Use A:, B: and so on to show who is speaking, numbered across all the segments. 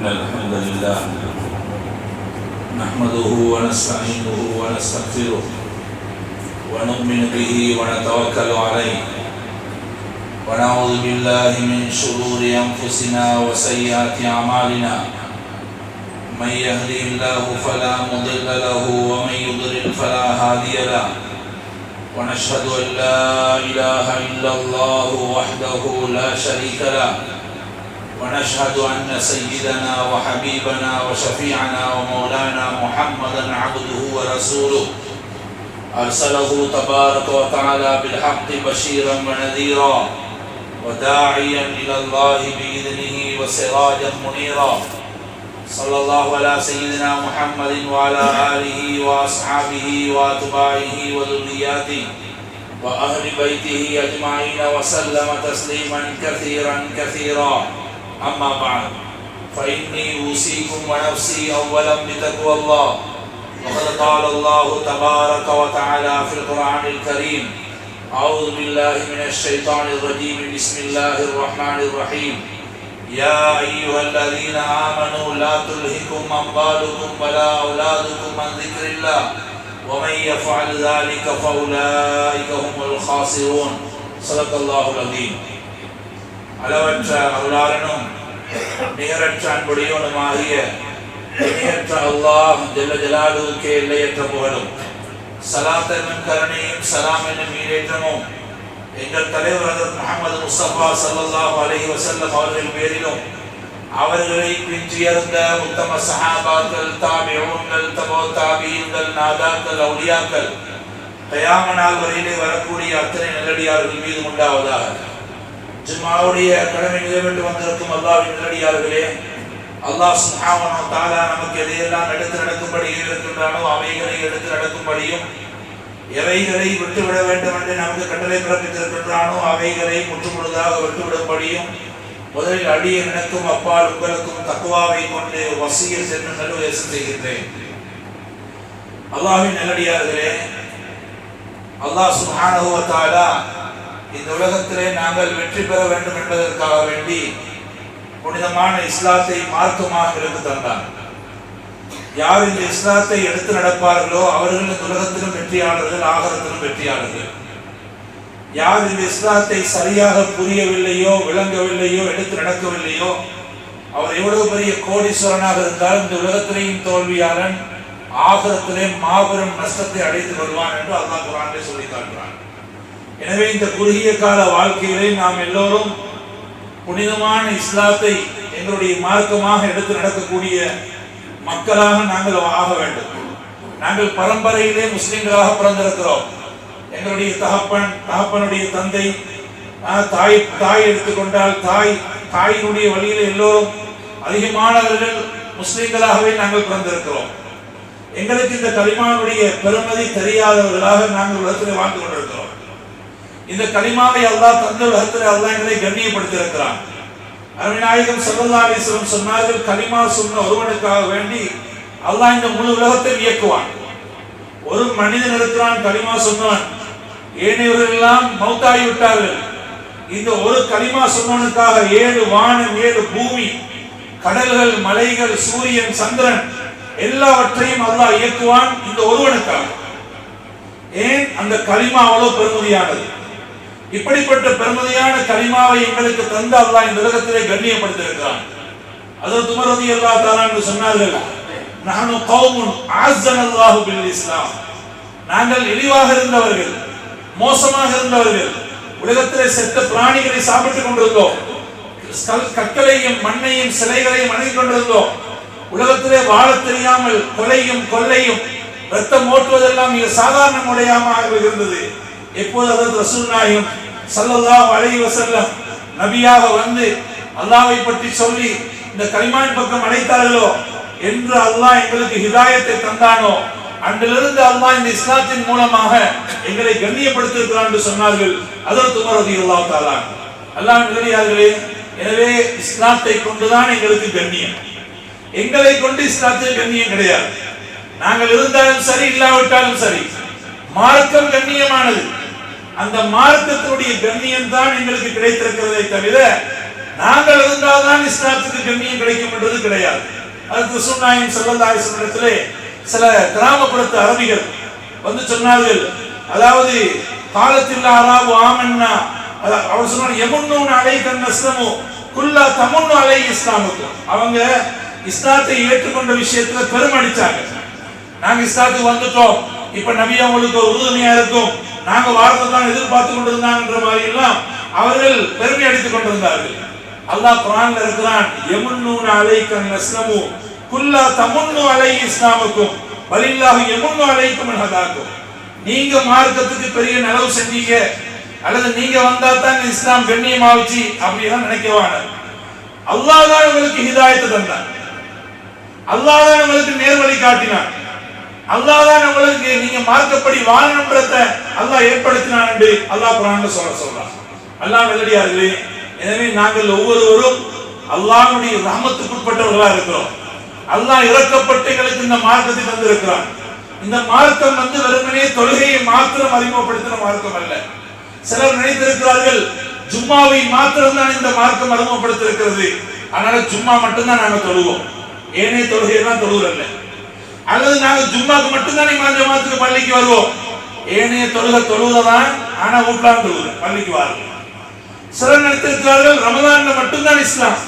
A: الحمد لله نحمده ونستعينه ونستغفره ونؤمن به ونتوكل عليه ونعوذ بالله من شرور أنفسنا وسيئات أعمالنا من يهده الله فلا مضل له ومن يضلل فلا هادي له ونشهد أن لا إله إلا الله وحده لا شريك له ونشهد أن سيدنا وحبيبنا وشفيعنا ومولانا محمدا عبده ورسوله أرسله تبارك وتعالى بالحق بشيرا ونذيرا وداعيا إلى الله بإذنه وسراجا منيرا صلى الله على سيدنا محمد وعلى آله وأصحابه وأتباعه وذرياته وأهل بيته أجمعين وسلم تسليما كثيرا كثيرا أما بعد فإني أوصيكم ونفسي أولا بتقوى الله وقد قال الله تبارك وتعالى في القرآن الكريم أعوذ بالله من الشيطان الرجيم بسم الله الرحمن الرحيم يا أيها الذين آمنوا لا تلهكم أموالكم ولا أولادكم عن ذكر الله ومن يفعل ذلك فأولئك هم الخاسرون صدق الله العظيم அளவற்ற அருளாளனும் நிகரற்ற அன்புடையவனுமாகிய இணையற்ற அல்லாஹ் ஜல்ல ஜலாலுவுக்கே எல்லையற்ற புகழும் ஸலாத் என்னும் கருணையும் ஸலாம் என்னும் ஈடேற்றமும் எங்கள் தலைவர் ஹஜ்ரத் முஹம்மது முஸ்தபா ஸல்லல்லாஹு அலைஹி வஸல்லம் அவர்கள் பேரிலும் அவர்களை பின்தொடர்ந்த உத்தம சஹாபாக்கள் தாபிஊன்கள் தபோ தாபீன்கள் நாதாக்கள் அவுலியாக்கள் கியாமத் நாள் வரையிலே வரக்கூடிய அத்தனை நல்லடியார்கள் மீது உண்டாவதாக. ஜும்ஆவுடைய கடமை நிறைவேற்றி வந்திருக்கும் அல்லாஹ்வின் நல்லடியார்களே, அல்லாஹ் சுப்ஹானஹு வ தஆலா நமக்கு எதையெல்லாம் எடுத்து நடக்கும்படி இருக்கின்றானோ அவைகளை எடுத்து நடக்கும்படியும் எவைகளை விட்டுவிட வேண்டும் என்று நமக்கு கட்டளை பிறப்பித்திருக்கின்றானோ அவைகளை முற்றுமுழுதாக விட்டுவிடும்படியும் முதலில் அடியே எனக்கும் அப்பால் உங்களுக்கும் தக்வாவை கொண்டு வசியத் என்று நல்லுபதேசம் செய்கின்றேன். அல்லாஹ்வின் நல்லடியார்களே, அல்லாஹ் சுப்ஹானஹு வ தஆலா இந்த உலகத்திலே நாங்கள் வெற்றி பெற வேண்டும் என்பதற்காக வேண்டி புனிதமான இஸ்லாத்தை மார்க்கமாக எடுத்து தந்தார். யார் இந்த இஸ்லாத்தை எடுத்து நடப்பார்களோ அவர்கள் இந்த உலகத்திலும் வெற்றியாளர்கள், ஆகரத்திலும் வெற்றியாளர்கள். யார் இந்த இஸ்லாத்தை சரியாக புரியவில்லையோ விளங்கவில்லையோ எடுத்து நடக்கவில்லையோ அவர் எவ்வளவு பெரிய கோடீஸ்வரனாக இருந்தாலும் இந்த உலகத்திலேயும் தோல்வியாளன், ஆகரத்திலே மாபெரும் நஷ்டத்தை அடைந்து வருவான் என்று அல்லாஹ் குர்ஆனிலே சொல்லி காட்டுகிறான். எனவே இந்த குறுகிய கால வாழ்க்கையிலே நாம் எல்லோரும் புனிதமான இஸ்லாத்தை எங்களுடைய மார்க்கமாக எடுத்து நடக்கக்கூடிய மக்களாக நாங்கள் ஆக வேண்டும். நாங்கள் பரம்பரையிலே முஸ்லிம்களாக பிறந்திருக்கிறோம். எங்களுடைய தகப்பனுடைய தந்தை, தாய் எடுத்துக்கொண்டால் தாயினுடைய வழியில் எல்லோரும் அதிகமானவர்கள் முஸ்லிம்களாகவே நாங்கள் பிறந்திருக்கிறோம். எங்களுக்கு இந்த கலிமாவுடைய பெருமதி தெரியாதவர்களாக நாங்கள் உலகத்தில் வாழ்ந்து கொண்டிருக்கிறோம். இந்த கலிமாவை அல்லாஹ் தந்த உலகத்தில் அல்லாஹ் எங்களை கண்ணியப்படுத்தியிருக்கிறான். அருமைநாயகம் ஸல்லல்லாஹு அலைஹி வஸல்லம் சொன்னார்கள், கலிமா சொன்ன ஒருவனுக்காக வேண்டி அல்லாஹ் இந்த முழு உலகத்தை இயக்குவான். ஒரு மனிதன் இருக்கிறான் கலிமா சொன்னவன், ஏனையவர்கள் எல்லாம் மௌத்தாகி விட்டார்கள். இந்த ஒரு கலிமா சொன்னவனுக்காக 7 வானம் 7 பூமி, கடல்கள், மலைகள், சூரியன், சந்திரன் எல்லாவற்றையும் அல்லாஹ் இயக்குவான் இந்த ஒருவனுக்காக. ஏன்? அந்த கலிமா அவ்வளவு பெருமதியானது. இப்படிப்பட்ட பெருமதியான கலிமாவை எங்களுக்கு தந்த அல்லாஹ் இந்த உலகத்திலே கண்ணியப்படுத்தியிருக்கிறான். ஹஜ்ரத் உமர் ரலியல்லாஹு தஆலா என்று சொன்னார்கள், நஹனு கௌமுன் அஸ்ஸனல்லாஹு பில் இஸ்லாம். நாங்கள் இழிவாக இருந்தவர்கள், மோசமாக இருந்தவர்கள், உலகத்திலே செத்த பிராணிகளை சாப்பிட்டுக் கொண்டிருந்தோம், கற்களையும் மண்ணையும் சிலைகளையும் வணங்கிக் கொண்டிருந்தோம். உலகத்திலே வாழ தெரியாமல் கொலையும் கொள்ளையும் ரத்தம் ஓட்டுவதெல்லாம் மிக சாதாரண முறையாக இருந்தது. எப்போது ஹஜ்ரத் ரசூலுல்லாஹி ஸல்லல்லாஹு அலைஹி வஸல்லம் நபியாக வந்து அல்லாஹ்வை பற்றி சொல்லி இந்த கலிமாவின் பக்கம் அழைத்தார்களோ என்று அல்லாஹ் எங்களுக்கு ஹிதாயத்தை தந்தானோ அன்றிலிருந்து அல்லாஹ் இந்த இஸ்லாத்தின் மூலமாக எங்களை கண்ணியப்படுத்தியிருக்கிறான் என்று சொன்னார்கள் ஹஜ்ரத் உமர் ரலியல்லாஹு தஆலா. அல்லாஹ்வின் நல்லடியார்களே, எனவே இஸ்லாத்தை கொண்டுதான் எங்களுக்கு கண்ணியம். எங்களை கொண்டு இஸ்லாத்தில் கண்ணியம் கிடையாது. நாங்கள் இருந்தாலும் சரி, இல்லாவிட்டாலும் சரி, மார்க்கம் கண்ணியமானது. அந்த மார்க்கத்தினுடைய கண்ணியம் தான் எங்களுக்கு கிடைத்திருக்கிறதை தவிர நாங்கள் இருந்தால்தான் இஸ்லாத்துக்கு கண்ணியம் கிடைக்கும் என்றது கிடையாது. அதுக்கு ரசூலுல்லாஹி ஸல்லல்லாஹு அலைஹி வஸல்லம் சில கிராமப்புறத்து அரபிகள் வந்து சொன்னார்கள், அதாவது காலத்தில் அராபு ஆமன்னா, அவர் சொன்னாங்க யமுன்னூன அலைக்கன் நஸ்லமு குல்லா தமுன்னு அலை இஸ்லாமுக்கு. அவங்க இஸ்லாத்தை ஏற்றுக்கொண்ட விஷயத்துல பெருமடிச்சாங்க. நாங்க இஸ்லாத்துக்கு வந்துட்டோம், இப்ப நபி அவங்களுக்கு ஒரு உறுதுணையா இருக்கும், நாங்க வாரத்தை தான் எதிர்பார்த்து கொண்டிருந்தாங்கன்ற மாதிரி எல்லாம் அவர்கள் பெருமை அடித்துக் கொண்டிருந்தார்கள். அல்லாஹ் குர்ஆன்ல இருக்கிறான், யமுன்னூன அலைக்கன் நஸ்லமு குல்லா தமுன்னு அலை இஸ்லாமுக்கும் வலில்லாஹு யமுன்னு அலைக்கும் ஹதாக்கும். நீங்க மார்க்கத்துக்கு பெரிய நலவு செஞ்சீங்க, அல்லது நீங்க வந்தா தான் இஸ்லாம் கண்ணியமாவுச்சு அப்படிலாம் நினைக்கவான. அல்லாஹ் தான் உங்களுக்கு ஹிதாயத்தை தந்தான், அல்லாஹ் தான் உங்களுக்கு நேர்வழி காட்டினான், அல்லாஹ் தான் உங்களுக்கு நீங்க மார்க்கப்படி வாழணும்ன்றத அல்லாஹ் ஏற்படுத்தினான் என்று அல்லாஹ் குர்ஆன்ல சொல்றான். அல்லாஹ் நல்லடியார்களே, எனவே நாங்கள் ஒவ்வொருவரும் அல்லாஹ்வுடைய ரஹ்மத்துக்குட்பட்டவர்களா இருக்கிறோம். அல்லாஹ் இறக்கப்பட்டு எங்களுக்கு இந்த மார்க்கத்தை தந்திருக்கிறான். இந்த மார்க்கம் வெறுமனே தொழுகையை மாத்திரம் அறிமுகப்படுத்தின மார்க்கம் அல்ல. சிலர் நினைத்திருக்கிறார்கள் ஜும்மாவை மாத்திரம் தான் இந்த மார்க்கம் அறிமுகப்படுத்திருக்கிறது, அதனால ஜும்மா மட்டும்தான் நாங்க தொழுவோம், ஏனைய தொழுகையெல்லாம் தொழுகிறல்ல. அல்லது நாங்க ஜும்மாக்கு மட்டும்தான் இமாம் ஜமாத்துக்கு பள்ளிக்கு வருவோம், ஏனைய தொழுவதான், ஆனா வீட்டுலாம் தொழுகிற பள்ளிக்கு வாருங்க. சிலர் நினைத்திருக்கிறார்கள் ரமதான்ல மட்டும்தான் இஸ்லாம்,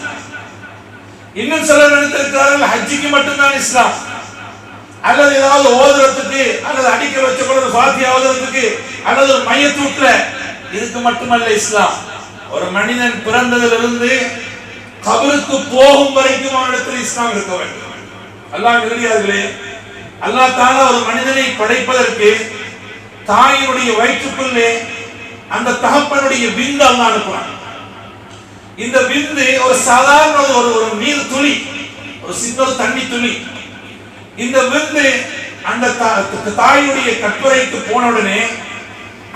A: இன்னும் சிலர் நினைத்திருக்கிறார்கள் ஹஜ்ஜிக்கு மட்டும்தான் இஸ்லாம், அல்லது ஏதாவது ஓதுறதுக்கு, அல்லது அடிக்க வச்ச கூட ஃபாத்தியா ஓதுறதுக்கு, அல்லது ஒரு மையத்தூட்ல, இதுக்கு மட்டுமல்ல இஸ்லாம். ஒரு மனிதன் பிறந்ததிலிருந்து கபருக்கு போகும் வரைக்கும் அவனிடத்தில் இஸ்லாம் இருக்க வேண்டும். அல்லாஹ் நல்லடியார்களே, அல்லாஹ் தஆலா ஒரு மனிதனை படைப்பதற்கு தாயினுடைய வயிற்றுக்குள்ளே அந்த தகப்பனுடைய விந்து அல்லாஹ் அனுப்புறான். இந்த விந்து ஒரு சாதாரண ஒரு நீர் துளி, ஒரு சின்ன தண்ணி துளி. இந்த விந்து அந்த தாயுடைய கற்பறைக்கு போன உடனே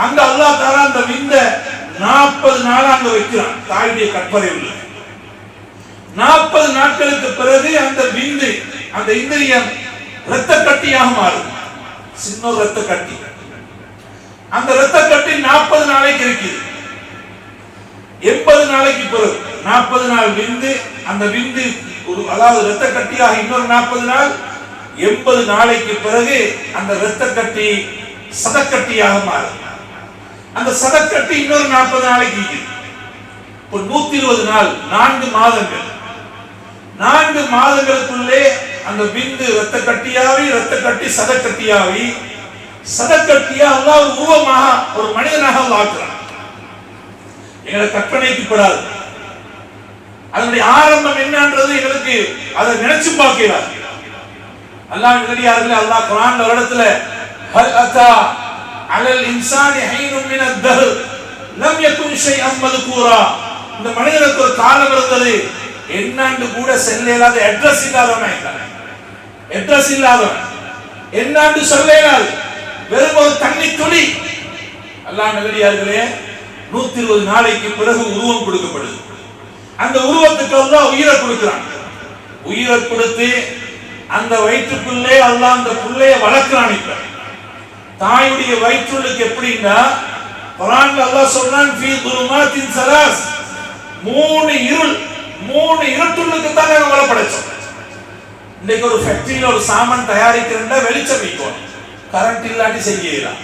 A: அங்க அல்லாஹ் தஆலா அந்த விந்த 40 நாள் அங்க வைக்கிறான் தாயுடைய கற்பறை உள்ள. 40 நாட்களுக்கு பிறகு அந்த விந்து, அந்த இந்திரியம் இரத்த கட்டியாக மாறும், சின்ன இரத்த கட்டி. அந்த இரத்த கட்டி 40 நாளைக்கு இருக்குது. 80 நாளைக்கு பிறகு 40 நாள் விந்து, அந்த விந்து அதாவது இரத்த கட்டியாக இன்னொரு 40 நாள், 80 நாளைக்கு பிறகு அந்த இரத்த கட்டி சதக்கட்டியாக மாறும். அந்த சதக்கட்டி இன்னொரு 40 நாளைக்கு, இப்போ 120 நாள், 4 மாதங்கள். 4 மாதங்களுக்குள்ளே அந்த விந்து இரத்த கட்டியாவி, இரத்த கட்டி சதக்கட்டியாவி, சதக்கட்டியா அல்லாஹ் உருவமாக ஒரு மனிதனாக ஆக்குறான். எங்களை கற்பனைக்கு படாது, அதனுடைய ஆரம்பம் என்னன்றது எங்களுக்கு அதை நினைச்சு பார்க்கிறார். அல்லாஹ் நல்லடியார்களே, அல்லாஹ் குர்ஆன்ல ஒரு இடத்துல ஹல் அத்தா அலல் இன்சானி ஹீனும் மினத் தஹர் லம் யகுன் ஷைஅன் மذ்கூரா. இந்த மனிதனுக்கு ஒரு காலம் இருந்தது, என்னன்னு கூட சொல்லலாத, அட்ரஸ் இல்லாதவன், அட்ரஸ் இல்லாதவன், என்னன்னு சொல்லலாது, வெறும் ஒரு தண்ணி துளி. அல்லாஹ் நல்லடியார்களே, 120 நாளைக்கு பிறகு உருவம் கொடுக்கப்படுது. அந்த உருவத்துக்கு அல்லாஹ் உயிரை கொடுக்கிறான். உயிரை கொடுத்து அந்த வயிற்றுக்குள்ளே அல்லாஹ் அந்த புள்ளைய வளர்க்கிறான். இப்ப தாயுடைய வயிற்றுக்கு எப்படின்னா, குர்ஆன்ல அல்லாஹ் சொல்றான் ஃபீ துருமாத்தின் ஸலாஸ், 3 இருள், 3 இருட்டுக்கு தான் நாங்க வள படைச்சோம். இன்னைக்கு ஒரு ஃபேக்டரியில ஒரு சாமான் தயாரிக்கிறேன்னா வெளிச்சம் வைக்கும், கரண்ட் இல்லாட்டி செய்யலாம்,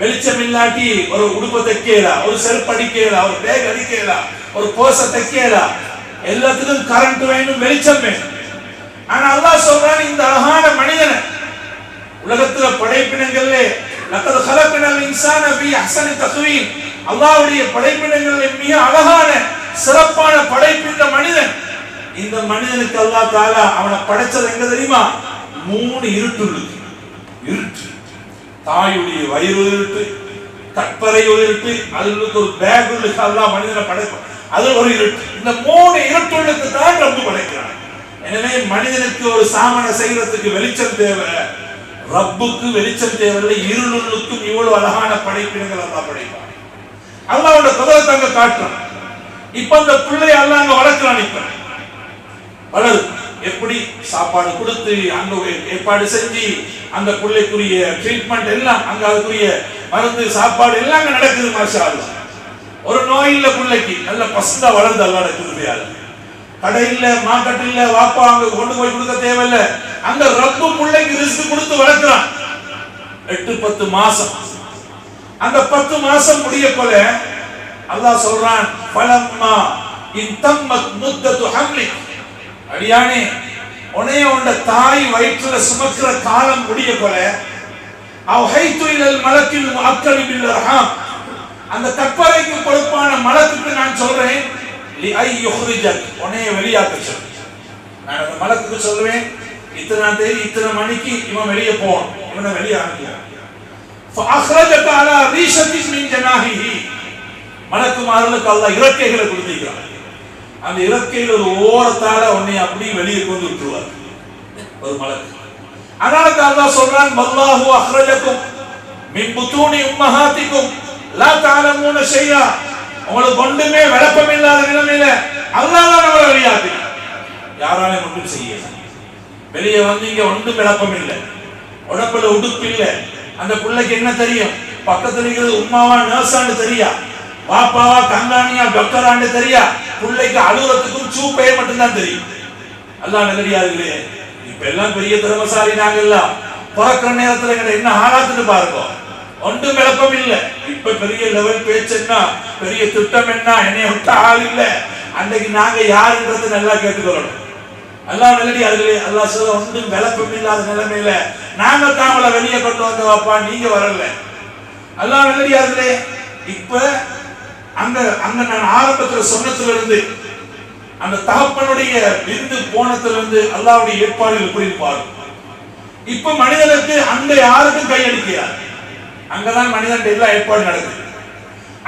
A: வெளிச்சம் இல்லாட்டி ஒரு உடுப்பு தைக்கலாம், ஒரு செருப்பு அடிக்கலாம், ஒரு பேக் அடிக்கலாம், ஒரு போசை தைக்கலாம், எல்லாத்துக்கும் கரண்ட் வேணும், வெளிச்சம் வேணும். ஆனா அல்லாஹ் சொல்றான், இந்த அழகான மனிதனை உலகத்துல படைப்பினங்கள்ல லக்கத் ஹலக்னல் இன்சான ஃபீ அஹ்ஸனி தக்வீம், அல்லாஹ்வுடைய படைப்பினங்கள்ல மிக அழகான சிறப்பான படைப்பு இந்த மனிதன். இந்த மனிதனுக்கு அல்லாஹ் தஆலா அவனை படைச்சது எங்க தெரியுமா? 3 இருட்டு இருக்கு. இருட்டு, தாயுடைய வயிறு இருட்டு, கற்பறை இருட்டு, அதுக்கு ஒரு பேக் இருக்கு, அல்லாஹ் மனிதனை படைப்பான், அது ஒரு இருட்டு. இந்த 3 இருட்டுக்கு தான் ரப்பு படைக்கிறான். எனவே மனிதனுக்கு ஒரு சாமனை செய்யறதுக்கு வெளிச்சம் தேவை, ரப்புக்கு வெளிச்சம் தேவையில்லை. இருளுக்கும் இவ்வளவு அழகான படைப்பினங்கள் அல்லாஹ் படைப்பான். அல்லாஹ்வோட குதிரத்தை அங்க காட்டுறான். இப்ப அந்த பிள்ளையை அல்லாஹ் அங்க வளர்க்கிறான். இப்ப வளரு, எப்படி சாப்பாடு கொடுத்து அங்க ஏற்பாடு செஞ்சு அந்த பிள்ளைக்குரிய ட்ரீட்மெண்ட் எல்லாம் அங்க, அதுக்குரிய மருந்து சாப்பாடு எல்லாம் அங்க நடக்குது. மாஷா அல்லாஹ். ஒரு நோய் இல்ல பிள்ளைக்கு, நல்ல பசந்தா வளர்ந்து அல்லாஹ் கிருபையால. கடை இல்ல, மார்க்கெட் இல்ல, வாப்பா அங்க கொண்டு போய் கொடுக்க தேவையில்ல. அந்த ரப்பு பிள்ளைக்கு ரிஸ்க் கொடுத்து வளர்க்கிறான் 8-10 மாசம். அந்த 10 மாசம் முடிய போல அல்லாஹ் சொல்றான், ஃபலம்மா இன் தம்மத் முத்தத்து ஹம்லிக், அடியானே உன்னைய உண்ட தாய் வயிற்றுல சுமக்கிற காலம் முடிய போல அவ்ஹைது இலல் மலக்கில் முஅக்கல் பில் அர்ஹாம், அந்த கற்பரைக்கு பொறுப்பான மலக்குக்கு நான் சொல்றேன், லிஐ யுஹ்ரிஜக், உன்னைய வெளியாக்க சொல்றேன். நான் அந்த மலக்குக்கு சொல்லுவேன், இத்தனை தேதி இத்தனை மணிக்கு இவன் வெளியே போவான், இவனை வெளியே அனுப்புவான். ஃபஅக்ரஜக அலா ரீஷத்தின் மின் ஜனாஹிஹி, மலக்குமார்களுக்கு அல்லாஹ் இறக்கைகளை கொடுத்திருக்கிறான். அந்த இறக்கையில் ஒரு ஓரத்தால உன்னை அப்படி வெளியே கொண்டு விட்டுருவார் ஒரு மலக்கு. அதனால அல்லாஹ் சொல்றான், வல்லாஹு அக்ரஜக்கும் மின் புத்தூனி உம்மஹாத்திக்கும் லா தஅலமூன ஷையா, உங்களுக்கு ஒன்றுமே விளப்பம் இல்லாத நிலைமையில அல்லாஹ் தான் நம்மளை வெளியாக்குறான். யாராலையும் ஒன்றும் செய்யல. வெளியே வந்து இங்க ஒன்றும் விளப்பம் இல்லை, உடம்புல உடுப்பு இல்லை. அந்த பிள்ளைக்கு என்ன தெரியும்? பக்கத்துல இருக்கிறது உமாவா நர்ஸான்னு தெரியா, பாப்பாவா கங்காணியா டாக்டரான்னு தெரியா, பிள்ளைக்கு அலுவலகத்துக்கும் சூப்பையே மட்டும்தான் தெரியும். அல்லாஹ் நல்லடியார்களே, இப்ப எல்லாம் பெரிய திறமசாலி நாங்கெல்லாம் பிறக்கிற நேரத்துல என்ன ஆளாத்துட்டு பாருங்க, ஒன்றும் விளப்பம் இல்லை. இப்ப பெரிய லெவல் பேச்சு என்ன, பெரிய திட்டம் என்ன, என்னைய விட்ட ஆள் இல்லை. அன்றைக்கு நாங்க யாருன்றது நல்லா கேட்டுக்கொள்ளணும். அல்லாஹ் நல்லடியார்களே, அல்லாஹ் சொல்ல ஒன்றும் விளப்பம் இல்லாத நிலைமையில நாங்க தாங்கள வெளியே கொண்டு வந்த வாப்பா, நீங்க வரல. அல்லாஹ் நல்லடியார்களே, இப்ப அங்க அங்க நான் ஆரம்பத்துல சொன்னதுல இருந்து அந்த தகப்பனுடைய விந்து போனத்துல இருந்து அல்லாஹ்வுடைய ஏற்பாடுகள் எப்படி பாருங்க. இப்ப மனிதனுக்கு அங்க யாருக்கும் கையடிக்கிறார், அங்கதான் மனிதன் எல்லா ஏற்பாடு நடக்குது.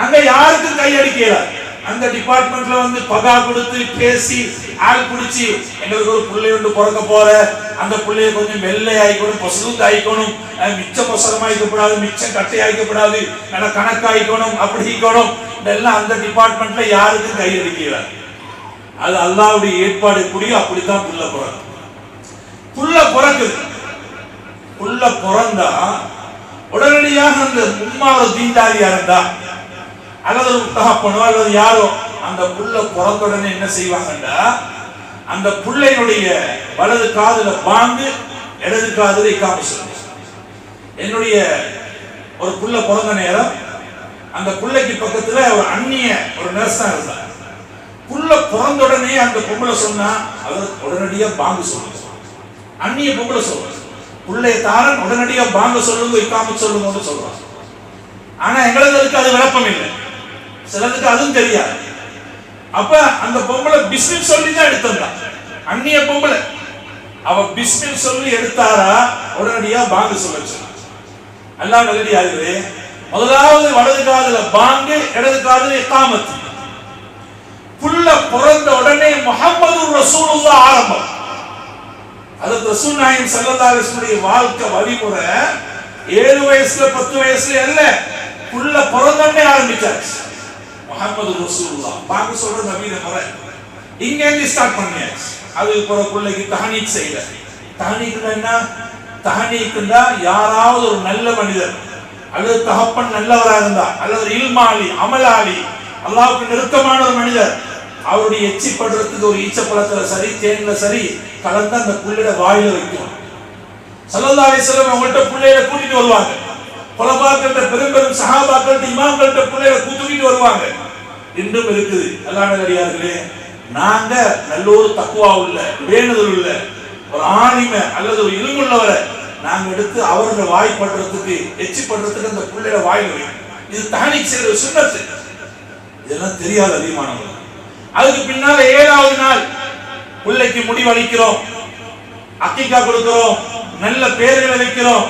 A: அங்க யாருக்கும் கையடிக்கிறார். அந்த டிபார்ட்மெண்ட்ல வந்து பகா கொடுத்து பேசி ஆள் பிடிச்சி, எங்களுக்கு ஒரு பிள்ளை ஒன்று பிறக்க போற, அந்த பிள்ளைய கொஞ்சம் வெள்ளை ஆயிக்கணும், பசுந்து ஆயிக்கணும், மிச்ச பசரமாய்க்கப்படாது, மிச்சம் கட்டை ஆயிக்கப்படாது, நல்ல கணக்காய்க்கணும், அப்படி இருக்கணும். இதெல்லாம் அந்த டிபார்ட்மெண்ட்ல யாருக்கும் கையடிக்கிறார். அது அல்லாஹ்வுடைய ஏற்பாடு கூடிய அப்படித்தான் புள்ள பிறகு. புள்ள பிறக்குது. புள்ள பிறந்தா உடனடியாக அந்த உம்மாவோட தீண்டாரியா இருந்தா அல்லது தகப்பனோ அல்லது யாரோ அந்த புள்ள பிறந்த உடனே என்ன செய்வாங்கன்னா, அந்த புள்ளையினுடைய வலது காதுல பாங்கு, இடது காதுல இக்காம சொல்லுங்க. என்னுடைய ஒரு புள்ள பிறந்த நேரம் அந்த புள்ளைக்கு பக்கத்துல ஒரு அந்நிய ஒரு நர்ஸ் தான் இருந்தா. புள்ள பிறந்த உடனே அந்த பொம்பளை சொன்னா அவர் உடனடியா பாங்கு சொல்லுங்க. அந்நிய பொம்பளை சொல்ற புள்ளைய தாரன் உடனடியா பாங்க சொல்லுங்க, இக்காம சொல்லுங்கன்னு சொல்றான். ஆனா எங்களுக்கு அது விளப்பம் இல்லை, சிலருக்கு அதுவும் தெரியாது. அப்ப அந்த பொம்பளை பிஸ்மில் சொல்லி தான் எடுத்தா. அந்நிய பொம்பளை அவ பிஸ்மில் சொல்லி எடுத்தாரா உடனடியா பாங்கு சொல்ல. அல்லாஹ் நல்லடியார்களே, முதலாவது வலது காதுல பாங்கு, இடது காதுல இகாமத். புள்ள பிறந்த உடனே முஹம்மது ரசூலுல்லாஹ் ஆரம்பம். அது ரசூல் நாயகம் ஸல்லல்லாஹு அலைஹி வஸல்லம் வாழ்க்கை வழிமுறை 7 வயசுல 10 வயசுல இல்ல, புள்ள பிறந்தோடனே ஆரம்பிச்சாச்சு. முஹம்மது ரசூலுல்லாஹ் பாங்க சொல்ற நபியோட முறை இங்க இருந்து ஸ்டார்ட் பண்ணியாச்சு. அது ஒரு பிள்ளைக்கு தஹனீக் செய்யல. தஹனீக்னா என்ன? தஹனீக்னா யாராவது ஒரு நல்ல மனிதர் அல்லது தகப்பன் நல்லவராக இருந்தா அல்லது இல்மாலி அமலாலி அல்லாஹ்வுக்கு நெருக்கமான ஒரு மனிதர் அவருடைய எச்சி படுறதுக்கு ஒரு ஈச்சப்பழத்துல சரி தேன்ல சரி கலந்து அந்த புள்ளையோட வாயில வைக்கும். ஸல்லல்லாஹு அலைஹி வஸல்லம் அவங்கள்ட்ட புள்ளைய கூட்டிட்டு வருவாங்க. குலபாக்கள்ட்ட பெரும் சஹாபாக்கள்ட்ட இமாம்கள்ட்ட புள்ளைய கூட்டிட்டு வருவாங்க. இன்றும் இருக்குது. அல்லாஹ் நல்லடியார்களே, நாங்க நல்ல ஒரு தக்வா உள்ள வேண்டுதல் உள்ள ஒரு ஆலிம அல்லது ஒரு இல்முள்ளவரை நாங்க எடுத்து அவரோட வாய் படுறதுக்கு எச்சி படுறதுக்கு அந்த புள்ளையோட வாயில வைக்கும். இது தஹனீக் செய்யற சுன்னத்து. இதெல்லாம் தெரியாத அதிகமானவங்க. அதுக்கு பின்னால 7வது நாள் பிள்ளைக்கு முடிவளிக்கிறோம், அக்கீகா கொடுக்கிறோம், நல்ல பேர்களை வைக்கிறோம்.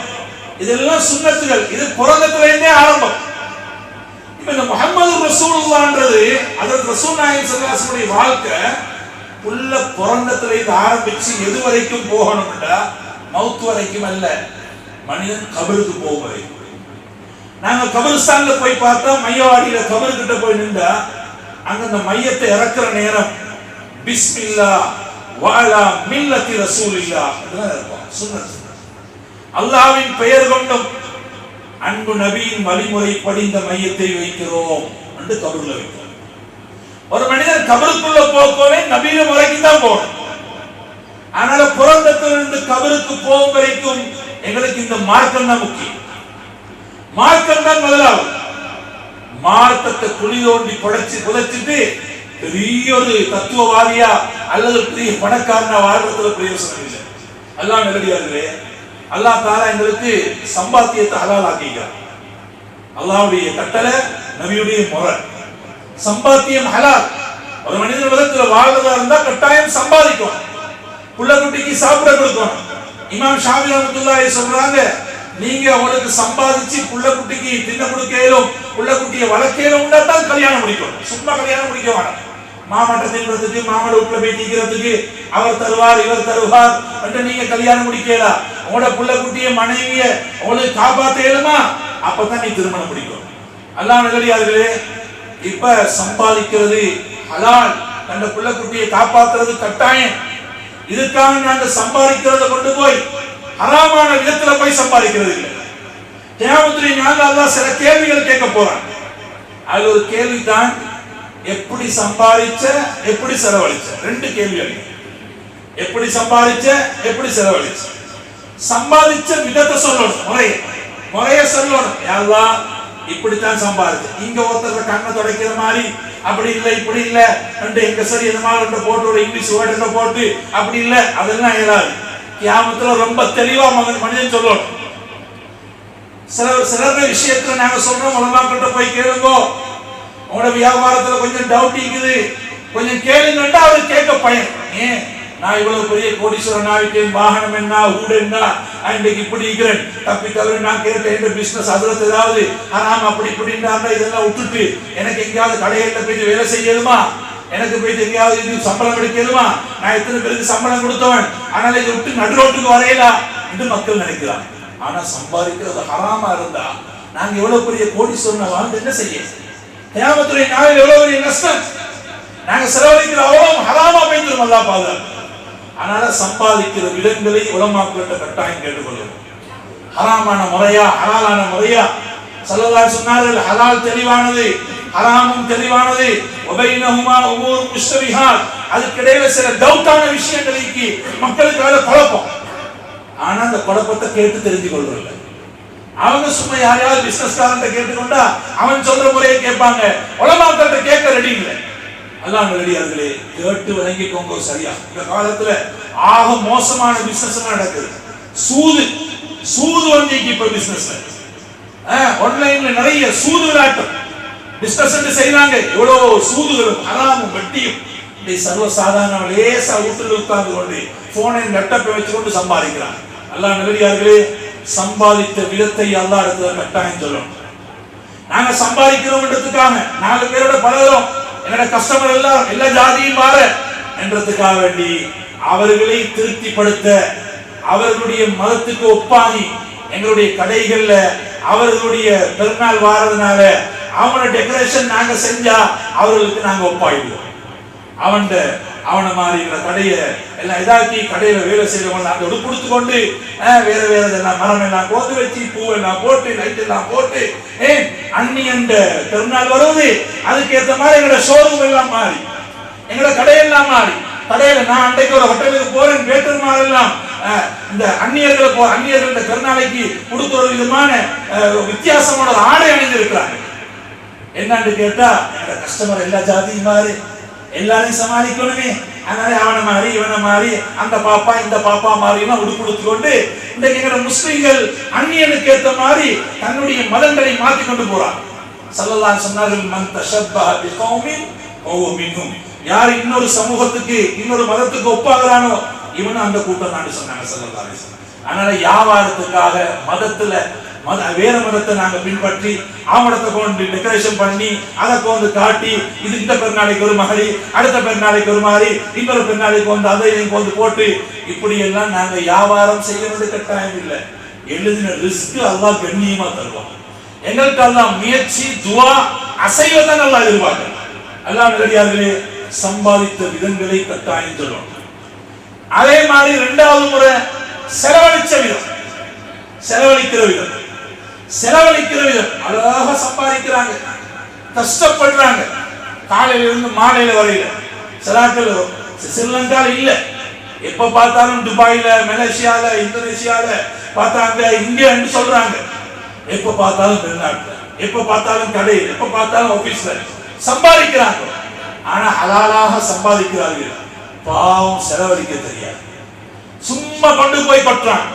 A: இதெல்லாம் சுன்னத்துகள். இது பிறந்தத்துல இருந்தே ஆரம்பம். இப்ப இந்த முஹம்மது ரசூலுல்லாஹ்ன்றது ஹஜ்ரத் ரசூல் நாயகம் ஸல்லல்லாஹு அலைஹி வஸல்லம் வாழ்க்கை புள்ள பிறந்தத்துல இருந்து ஆரம்பிச்சு எது வரைக்கும் போகணும்டா மௌத் வரைக்கும் அல்ல, மனிதன் கபருக்கு போகும் வரைக்கும். நாங்க கபரிஸ்தான்ல போய் பார்த்தா மையவாடியில கபரு கிட்ட போய் நின்றா அங்க அந்த மையத்தை இறக்குற நேரம் பிஸ்மில்லாஹ் வஅலா மில்லத்தி ரசூலில்லாஹ் அப்படிதான் இருக்கும் சுன்னத். அல்லாஹ்வின் பெயர் கொண்டும் அன்பு நபியின் வழிமுறை படிந்த மையத்தை வைக்கிறோம். என்று கபருல வைக்கிறோம். ஒரு மனிதன் கபருக்குள்ள போகவே நபீன முறைக்கு தான் போகணும். அதனால புறந்தத்திலிருந்து கபருக்கு போகும் வரைக்கும் எங்களுக்கு இந்த மார்க்கம் தான் முக்கியம். மார்க்கம் தான் முதலாவது. மார்க்கத்தை குழி தோண்டி புதைச்சிட்டு பெரிய ஒரு தத்துவவாதியா அல்லது பெரிய பணக்காரனா வாழ்றதுல பிரயோசனம் இல்லை. அல்லாஹ் நல்லடியார்களே, அல்லாஹ் தஆலா எங்களுக்கு சம்பாத்தியத்தை ஹலால் ஆக்கிக்கிறார். அல்லாஹ்வுடைய கட்டளை, நபியுடைய முறை. சம்பாத்தியம் ஹலால். ஒரு மனிதன் உலகத்தில் வாழ்றதா இருந்தா கட்டாயம் சம்பாதிக்கும். புள்ள குட்டிக்கு சாப்பிட கொடுக்கணும். இமாம் ஷாஃபி ரஹ்மத்துல்லாஹி சொல்றாங்க, நீங்க உங்களுக்கு சம்பாதிச்சு புள்ள குட்டிக்கு தின்ன கொடுக்கலும் புள்ள குட்டியை வளர்க்கலும் தான் கல்யாணம் முடிக்கணும். சும்மா கல்யாணம் முடிக்க வேண்டாம். மாமாட்ட தின்றதுக்கு, மாமாட வீட்டுல போய் தீக்கிறதுக்கு அவர் தருவார் இவர் தருவார் என்று நீங்க கல்யாணம் முடிக்கலாம். உங்களோட புள்ள குட்டிய மனைவிய உங்களுக்கு காப்பாத்தேலுமா, அப்பதான் நீ திருமணம் முடிக்கும். அல்லாஹ் நல்லடியார்களே, இப்ப சம்பாதிக்கிறது ஹலால். அந்த புள்ள குட்டியை காப்பாத்துறது கட்டாயம். இதுக்காக நாங்க சம்பாதிக்கிறத கொண்டு போய் ஹராமான விதத்துல போய் சம்பாதிக்கிறது இல்லை. கியாமத்துடைய நாளில் அல்லாஹ் சில கேள்விகள் கேட்க போறான். அது ஒரு கேள்வி தான், எப்படி சம்பாதிச்ச, எப்படி செலவழிச்ச. ரெண்டு கேள்விகள். எப்படி சம்பாதிச்ச, எப்படி செலவழிச்ச. சம்பாதிச்ச விதத்தை சொல்லணும், முறைய சொல்லணும். அல்லாஹ் இப்படித்தான் சம்பாதிச்சு. இங்க ஒருத்தர் கண்ணை துடைக்கிற மாதிரி அப்படி இல்லை இப்படி இல்லை ரெண்டு எங்க சரி இந்த மாதிரி போட்டு ஒரு இங்கிலீஷ் வேர்டு போட்டு அப்படி இல்லை, அதெல்லாம் ஏதாவது கியாமத்துல ரொம்ப தெளிவா மனிதன் சொல்லணும். சிலர் விஷயத்துல நாங்க சொல்றோம், உலமாக்கிட்ட போய் கேளுங்க. உங்களோட வியாபாரத்துல கொஞ்சம் டவுட் இருக்குது, கொஞ்சம் கேளுங்கட்டா அவர் கேட்க பயன். ஏன் நான் இவ்வளவு பெரிய கோடீஸ்வரன் ஆகிட்டேன், வாகனம் என்ன, ஊடு என்ன, இன்றைக்கு இப்படி இருக்கிறேன், தப்பி தவிர நான் கேட்டேன் பிசினஸ் அதுல ஏதாவது ஆனாம அப்படி இப்படின்னா இதெல்லாம் விட்டுட்டு எனக்கு எங்கேயாவது கடையில போயிட்டு வேலை செய்யணுமா, எனக்கு போயிட்டு எங்கேயாவது சம்பளம் எடுக்கணுமா, நான் எத்தனை பேருக்கு சம்பளம் கொடுத்தவன், அதனால இதை விட்டு நடுரோட்டுக்கு வரையலாம் என்று மக்கள் நினைக்கிறாங்க. ஆனா சம்பாதிக்கிறது ஹராமா இருந்தா நாங்க எவ்வளவு பெரிய கோடீஸ்வரனை வாழ்ந்து என்ன செய்ய? கியாமத்துடைய நாளில் எவ்வளவு பெரிய நஷ்டம். நாங்க செலவழிக்கிற அவ்வளவு ஹராமா போய்த்திரும். அல்லாஹ் பாதுகாப்பு. அதனால சம்பாதிக்கிற விதங்களை உலமாக்கிட்ட கட்டாயம் கேட்டுக்கொள்ளும். ஹராமான முறையா ஹலாலான முறையா. ஸல்லல்லாஹு சொன்னார்கள், ஹலால் தெளிவானது, ஹராமும் தெளிவானது. வபைனஹுமா உமூர் முஷ்தபிஹாத். அதுக்கிடையில சில டவுட்டான விஷயங்களுக்கு மக்களுக்கு வேற குழப்பம். ஆனா அந்த குழப்பத்தை கேட்டு தெரிஞ்சு கொள்றதில்லை. அவங்க சும்மா யாரையாவது பிசினஸ்காரன் கேட்டுக்கொண்டா அவன் சொல்ற முறையை கேட்பாங்க, உலமாக்கிட்ட கேட்க ரெடி இல்லை. அல்லாஹ் நல்லடியார்களே, கேட்டு வணங்கிக்கோங்க. சரியா இந்த காலத்துல ஆக மோசமான பிசினஸ் நடக்குது. சூது வங்கிக்கு இப்ப பிசினஸ் ஆன்லைன்ல நிறைய சூது விளையாட்டம் பிசினஸ் செய்யறாங்க. எவ்வளவு சூதுகளும் ஹராமும் வட்டியும் சர்வசாதாரண லேசா வீட்டுல உட்கார்ந்து கொண்டு போனை லெப்டாப்பை வச்சுக்கொண்டு சம்பாதிக்கிறாங்க. அல்லாஹ் நல்லடியார்களே, சம்பாதித்த விதத்தை அல்லாஹ் இடத்துல கட்டாயம் சொல்லணும். நாங்க சம்பாதிக்கிறோம்ன்றதுக்காக 4 பேரோட பழகிறோம், என்னோட கஸ்டமர் எல்லாம் எல்லா ஜாதியும் மாற என்றதுக்காக வேண்டி அவர்களை திருப்திப்படுத்த, அவர்களுடைய மதத்துக்கு ஒப்பாகி எங்களுடைய கடைகள்ல அவர்களுடைய பெருநாள் வாரதுனால அவனோட டெக்கரேஷன் நாங்க செஞ்சா அவர்களுக்கு நாங்க ஒப்பாயிடுவோம். அவனை மாதிரி கடையை எல்லாம் இதாக்கி கடையில வேலை செய்யறவங்க நாங்க கொடுத்து கொண்டு வேற வேற எல்லாம் மரம் எல்லாம் கோத்து வச்சு பூவெல்லாம் போட்டு லைட் எல்லாம் போட்டு அந்நியன் பெருநாள் வருவது அதுக்கு ஏற்ற மாதிரி எங்களோட ஷோரூம் எல்லாம் மாறி எங்களோட கடையெல்லாம் மாறி. கடையில நான் அன்றைக்கு ஒரு ஹோட்டலுக்கு போறேன், வேட்டர்மார் எல்லாம் இந்த அந்நியர்கள் பெருநாளைக்கு கொடுத்த ஒரு விதமான வித்தியாசமான ஒரு ஆடை அணிந்திருக்கிறாங்க. என்னன்னு கேட்டா எங்களோட கஸ்டமர் எல்லா ஜாதியும் மாறி எல்லாரையும் சமாளிக்கணுமே, அதனால அவனை மாறி இவனை மாறி அந்த பாப்பா இந்த பாப்பா மாறிலாம் உடுப்படுத்தி கொண்டு இன்றைக்கு எங்களோட முஸ்லிம்கள் அந்நியனுக்கு ஏற்ற மாதிரி தன்னுடைய மதங்களை மாற்றி கொண்டு போறாங்க. ஸல்லல்லாஹு சொன்னார்கள், மன் தஷப்பஹ பிகௌமின் ஃபஹுவ மின்ஹும். யார் இன்னொரு சமூகத்துக்கு இன்னொரு மதத்துக்கு ஒப்பாகிறானோ இவனும் அந்த கூட்டம் தான் சொன்னாங்க ஸல்லல்லாஹு அலைஹி வஸல்லம். அதனால வியாபாரத்துக்காக மதத்துல வேற மதத்தை நாங்க பின்பற்றி ஆமடத்தை கொண்டு டெக்கரேஷன் பண்ணி அதை கொண்டு காட்டி இது இந்த பெருநாளைக்கு ஒரு மாதிரி, அடுத்த பெருநாளைக்கு ஒரு மாதிரி, இன்னொரு பெருநாளைக்கு வந்து அதையும் கொண்டு போட்டு இப்படி எல்லாம் நாங்க வியாபாரம் செய்யறது கட்டாயம் இல்லை. எழுதின ரிஸ்க் அல்லாஹ் கண்ணியமா தருவான். எங்களுக்கு எல்லாம் முயற்சி துவா அசைவதான் நல்லா எதிர்பார்க்க. அல்லாஹ் நல்லடியார்களே, சம்பாதித்த விதங்களை கட்டாயம் சொல்லணும். அதே மாதிரி 2வது முறை செலவழிச்ச விதம். செலவழிக்கிற விதம் அழகாக சம்பாதிக்கிறாங்க. கஷ்டப்படுறாங்க. காலையில இருந்து மாலையில வரையில சிலாக்கள் ஸ்ரீலங்கால இல்ல, எப்ப பார்த்தாலும் துபாயில, மலேசியால, இந்தோனேஷியால பார்த்தாங்க, இங்க சொல்றாங்க. எப்ப பார்த்தாலும் வெளிநாட்டுல, எப்ப பார்த்தாலும் கடையில், எப்ப பார்த்தாலும் ஆபீஸ்ல சம்பாதிக்கிறாங்க. ஆனா ஹலாலாக சம்பாதிக்கிறார்கள். பாவம் செலவழிக்க தெரியாது. சும்மா கொண்டு போய் கொட்டுறான்,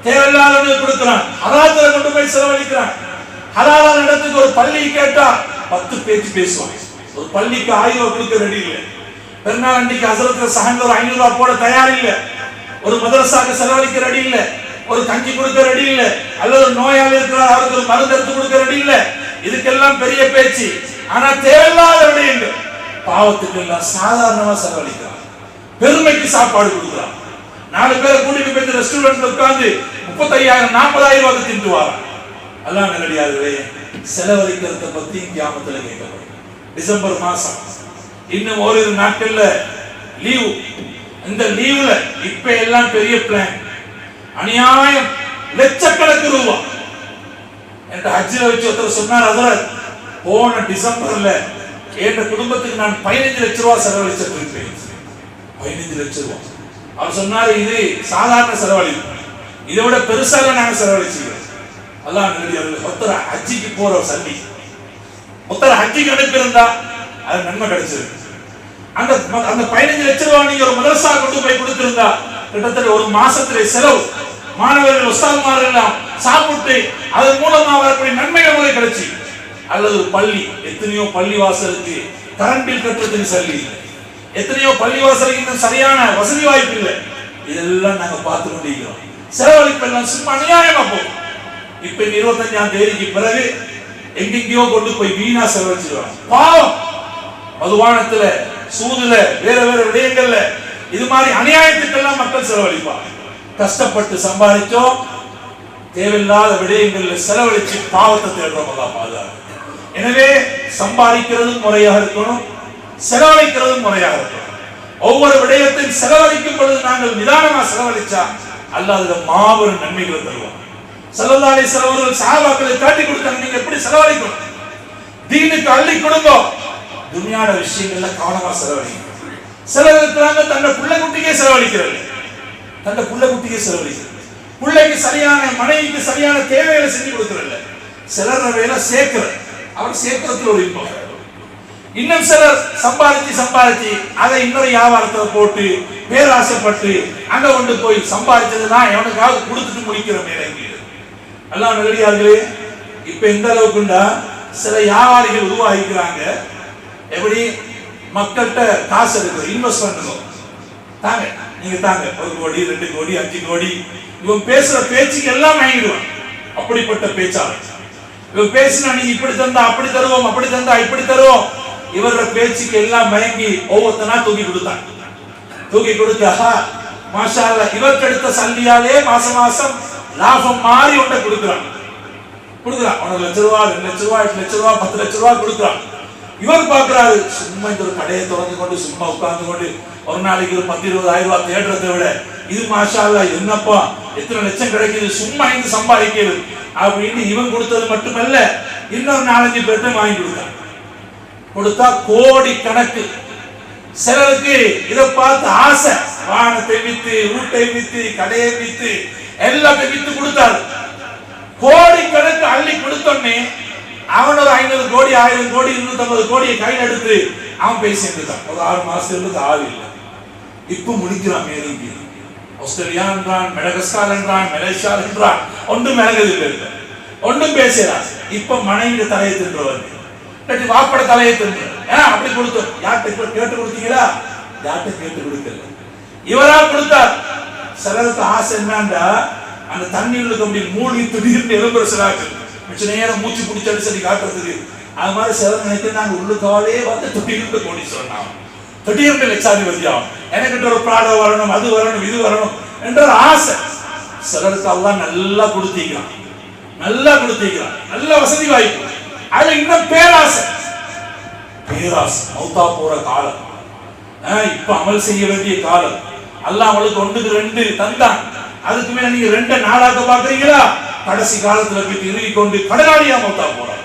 A: தேவையில்லாத கொடுக்கிறான், ஹலாத்துல கொண்டு போய் செலவழிக்கிறான். ஹலாலான இடத்துக்கு ஒரு பள்ளி கேட்டா 10 பேச்சு பேசுவாங்க. ஒரு பள்ளிக்கு 1000 ரூபாய் கொடுக்க ரெடி இல்லை. பெருநாள் அன்றைக்கு ஹசரத்துல சஹங்க ஒரு 500 ரூபாய் போட தயார் இல்லை. ஒரு மதரசாக்கு செலவழிக்க ரெடி இல்லை. ஒரு கஞ்சி கொடுக்க ரெடி இல்லை. அல்லது ஒரு நோயாளி இருக்கிறார், அவருக்கு ஒரு மருந்து எடுத்து கொடுக்க ரெடி இல்லை. இதுக்கெல்லாம் பெரிய பேச்சு. ஆனா தேவையில்லாத விடயங்கள், பாவத்துக்கு எல்லாம் சாதாரணமா செலவழிக்கிறார். பெருமைக்கு சாப்பாடு கொடுக்கிறார். 4 பேரை கூட்டிட்டு போய் ரெஸ்டாரண்ட்ல உட்கார்ந்து 35,000 40,000 ரூபாய்க்கு தின்று வாரான். அல்லாஹ் நல்லடியார்களே, செலவழிக்கிறத பத்தி கியாமத்துல கேட்கப்படும். டிசம்பர் மாசம் இன்னும் ஓரிரு நாட்கள்ல லீவு. இந்த லீவுல இப்ப எல்லாம் பெரிய பிளான், அநியாயம், லட்சக்கணக்கு ரூபாய். என்ற ஹஜ்ஜில வச்சு ஒருத்தர் சொன்னார், ஹஜ்ரத் போன டிசம்பர்ல என் குடும்பத்துக்கு நான் 15 லட்சம் ரூபாய் செலவழிச்சிருப்பேன். 15 லட்சம் ரூபாய். அவர் சொன்னாரு, இது சாதாரண செலவழிப்பு, இதை விட பெருசாக நாங்க செலவழிச்சுக்கிறோம். அல்லாஹ் நல்லடியார்களே, ஒருத்தர் ஹஜ்ஜிக்கு போற சல்லி, ஒருத்தர் ஹஜ்ஜிக்கு அனுப்பியிருந்தா அது நன்மை கிடைச்சிருக்கு. அந்த 15 லட்சம் ரூபாய் நீங்க ஒரு மதரசா கொண்டு போய் கொடுத்திருந்தா கிட்டத்தட்ட ஒரு மாசத்திலே செலவு, மாணவர்கள் உஸ்தாதுமார்கள் எல்லாம் சாப்பிட்டு அதன் மூலமா வரக்கூடிய நன்மைகள் உங்களுக்கு கிடைச்சி. அல்லது ஒரு பள்ளி, எத்தனையோ பள்ளி வாசலுக்கு கரண்ட் பில் கட்டுறதுக்கு சல்லி இல்லை, எத்தனையோ பள்ளி வாசலுக்கு இன்னும் சரியான வசதி வாய்ப்பு இல்லை. இதெல்லாம் நாங்க பார்த்து கொண்டிருக்கிறோம். செலவழிப்பு எல்லாம் சும்மா அநியாயமா போகும். இப்ப 25ஆம் தேதிக்கு பிறகு எங்கெங்கயோ கொண்டு போய் வீணா செலவழிச்சிருவாங்க. பாவம், மதுபானத்துல, சூதுல, வேற வேற விடயங்கள்ல இது மாதிரி அநியாயத்துக்கெல்லாம் மக்கள் செலவழிப்பாங்க. கஷ்டப்பட்டு சம்பாதிச்சோம், தேவையில்லாத விடயங்கள்ல செலவழிச்சு பாவத்தை தேடுறோம். பாதுகாப்பு. எனவே சம்பாதிக்கிறதும் முறையாக இருக்கணும், செலவழிக்கிறதும் முறையாக இருக்கணும். ஒவ்வொரு விடயத்தையும் செலவழிக்கும் பொழுது நாங்கள் நிதானமா செலவழிச்சா அல்லாஹ் அதுல மாபெரும் நன்மைகளை தருவார். ஸல்லல்லாஹு அலைஹி வஸல்லம் அவர்கள் சஹாபாக்களை காட்டி கொடுத்தாங்க, நீங்க எப்படி செலவழிக்கணும். தீனுக்கு அள்ளி கொடுங்க, துனியாட விஷயங்கள்ல கவனமா செலவழிங்க. சிலர் இருக்கிறாங்க தன்னை புள்ள குட்டிக்கே செலவழிக்கிறது, தன்னை புள்ள குட்டிக்கே செலவழிக்கிறது, பிள்ளைக்கு சரியான, மனைவிக்கு சரியான தேவைகளை செஞ்சு கொடுக்கறதில்ல. சிலர் வேலை சேர்க்கிறது, அவர் சேர்க்கிறதுல ஒரு இன்பம். இன்னும் சிலர் சம்பாதிச்சு அதை இன்னொரு வியாபாரத்துல போட்டு பேராசைப்பட்டு அங்க கொண்டு போய் சம்பாதிச்சதுதான் எவனுக்காவது கொடுத்துட்டு முடிக்கிற மேலே. அல்லாஹ் நல்லடியார்களே, இப்ப எந்த அளவுக்குண்டா சில வியாபாரிகள் உருவாகிக்கிறாங்க. எப்படி மக்கள்கிட்ட காசு எடுக்கிறோம், இன்வெஸ்ட் பண்ணுங்க, தாங்க, நீங்க தாங்க 1 கோடி 2 கோடி 5 கோடி. இவன் பேசுற பேச்சுக்கு எல்லாம் வாங்கிடுவான். அப்படிப்பட்ட பேச்சாளர். இவன் பேசினா நீங்க இப்படி தந்தா அப்படி தருவோம், அப்படி தந்தா இப்படி தருவோம். இவரோட பேச்சுக்கு எல்லாம் மயங்கி ஒவ்வொருத்தனா தூக்கி கொடுத்தாங்க. தூக்கி கொடுத்தா மாஷா அல்லாஹ், இவருக்கு எடுத்த சல்லியாலே மாசம் மாசம் லாபம் மாறி ஒன்றை கொடுக்குறான். 1 லட்சம் ரூபாய் 2 லட்சம் ரூபாய் 8 லட்சம் ரூபாய் 10 லட்சம் ரூபாய் கொடுக்குறான். இவர் பாக்குறாரு, சும்மா இந்த ஒரு கடையை திறந்து கொண்டு சும்மா உட்கார்ந்து கொண்டு ஒரு நாளைக்கு ஒரு 10-20 ஆயிரம் ரூபாய் தேடுறதை விட இது மாஷா அல்லாஹ் என்னப்பா எத்தனை லட்சம் கிடைக்குது, சும்மா இருந்து சம்பாதிக்கிறது அப்படின்னு இவன் கொடுத்தது மட்டுமல்ல, இன்னொரு 4-5 பேர்ட்ட வாங்கி கொடுத்தா கோடி கணக்கு. சிலருக்கு இதை பார்த்து ஆசை, வாகனத்தை வித்து, வீட்டை வித்து, கடையை வித்து, எல்லாத்தையும் வித்து கொடுத்தாரு. கோடி கணக்கு அள்ளி கொடுத்தோன்னே அவன் ஒரு 500 கோடி 1000 கோடி 250 கோடியை கையில் எடுத்து அவன் போய் சேர்ந்துட்டான். ஒரு 6 மாசத்துக்கு ஆள் இல்லை. இப்ப முடிக்கிறான். மேலும் ஆஸ்திரேலியா என்றான், மெடகஸ்கார் என்றான், மலேசியா என்றான், ஒன்றும் மிளகதில்லை, ஒன்றும் பேசுறான். இப்ப மனைவி தலையை தின்றவர், வாப்பட தலையை தின்று. ஏன்னா அப்படி கொடுத்தோம். யார்கிட்ட கேட்டு கொடுத்தீங்களா? யார்கிட்ட கேட்டு கொடுக்கல, இவரா கொடுத்தார். சிலருக்கு ஆசை என்னண்டா அந்த தண்ணீர்ல அப்படி மூழ்கி திடீர்னு எழும்புற சிலாக்கு மிச்ச நேரம் மூச்சு பிடிச்சாலும் சரி காட்டுறதுக்கு. அது மாதிரி சிலர் நினைக்க நாங்க உள்ளுக்காலே வந்து திடீர்னு கோடி சொல்லலாம், திடீர்னு லட்சாதிபதி ஆகும், எனக்கிட்ட ஒரு ப்ராடக்ட் வரணும், அது வரணும், இது வரணும் என்ற ஒரு ஆசை. சிலருக்கு எல்லாம் நல்லா கொடுத்தீங்கிறான், நல்லா கொடுத்தீங்கிறான், நல்ல வசதி வாய்ப்பு. அதுல இன்னும் பேராசை, மௌத்தா போற காலம், இப்ப அமல் செய்ய வேண்டிய காலம். அல்லாஹ் அவளுக்கு 1க்கு 2 தந்தான். அதுக்கு மேல நீங்க 2 நாளாக பாக்குறீங்களா? கடைசி காலத்துல போய் இறுதி கொண்டு கடனாளியா மௌத்தா போறார்.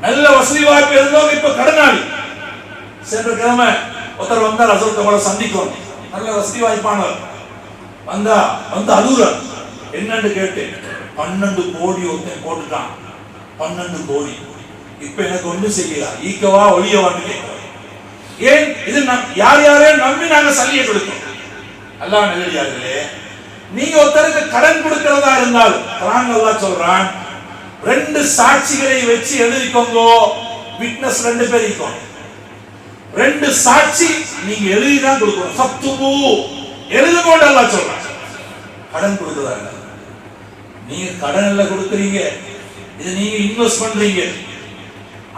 A: நல்ல வசதி வாய்ப்பு இருந்தவங்க இப்ப கடனாளி. சென்ற கிழமை ஒருத்தர் வந்தார், அசல் அவரை சந்திக்கும், நல்ல வசதி வாய்ப்பானவர் வந்து அழுகுறார். என்னன்னு கேட்டேன். 12 கோடி ஒருத்தன் போட்டுட்டான், 12 கோடி. இப்ப எனக்கு ஒண்ணு செய்யலாம், ஈக்கவா ஒளியவான்னு கேட்கிறோம். ஏன் இது யார் யாரையும் நம்பி நாங்க சல்லியை கொடுக்கிறோம். அல்லாஹ் நல்லடியார்களே, நீங்க ஒருத்தருக்கு கடன் கொடுக்கிறதா இருந்தால் குர்ஆன் அல்லாஹ் சொல்றான், 2 சாட்சிகளை வச்சு எழுதிக்கோங்க. விட்னஸ் 2 பேர் இருக்கணும். 2 சாட்சி நீங்க எழுதிதான் கொடுக்கணும். ஃபக்துபு, எழுதுங்கோன்னு அல்லாஹ் சொல்றான். கடன் கொடுக்கிறதா இருந்தால் நீங்க கடன் எல்லாம் கொடுக்குறீங்க, இது நீங்க இன்வெஸ்ட் பண்றீங்க.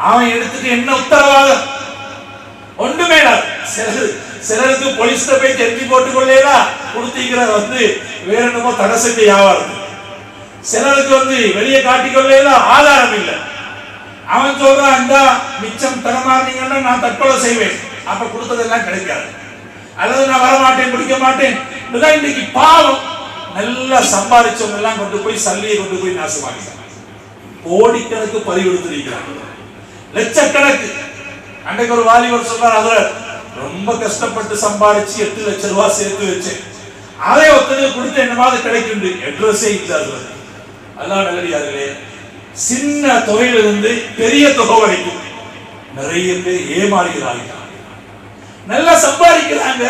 A: அவன் எடுத்துட்டு என்ன உத்தரவாதம்? ஒன்றுமே சிலருக்கு போலீஸ்ல போய் தெரிஞ்சு போட்டுக் கொள்ளேடா கொடுத்தீங்கிற வேற என்னமோ தடை செஞ்ச வியாபாரம். சிலருக்கு வெளியே காட்டிக்கொள்ளேடா ஆதாரம் இல்லை. அவன் சொல்றான், இந்த மிச்சம் தரமாறீங்கன்னா நான் தற்கொலை செய்வேன். அப்ப கொடுத்ததெல்லாம் கிடைக்காது. அல்லது நான் வரமாட்டேன், பிடிக்க மாட்டேன். இன்னைக்கு பாவம் நல்லா சம்பாதிச்சவங்க எல்லாம் கொண்டு போய் சல்லியை கொண்டு போய் நாசமாக்கிட்டாங்க. கோடிக்கணக்கு பறிகொடுத்திருக்கிறாங்க, லட்சக்கணக்கு. அன்றைக்கு ஒரு வாலிபர் சொல்றார், அதுல ரொம்ப கஷ்டப்பட்டு சம்பாதிச்சு 8 லட்சம் ரூபாய் சேர்த்து வச்சேன், அதை ஒருத்தருக்கு கொடுத்து என்னமாவது கிடைக்கும். அட்ரஸே இல்லாது. அல்லாஹ் நல்லடியார்களே, சின்ன தொகையிலிருந்து பெரிய தொகை வரைக்கும் நிறைய பேர் ஏமாறுகிறார்கள். நல்லா சம்பாதிக்கிறாங்க,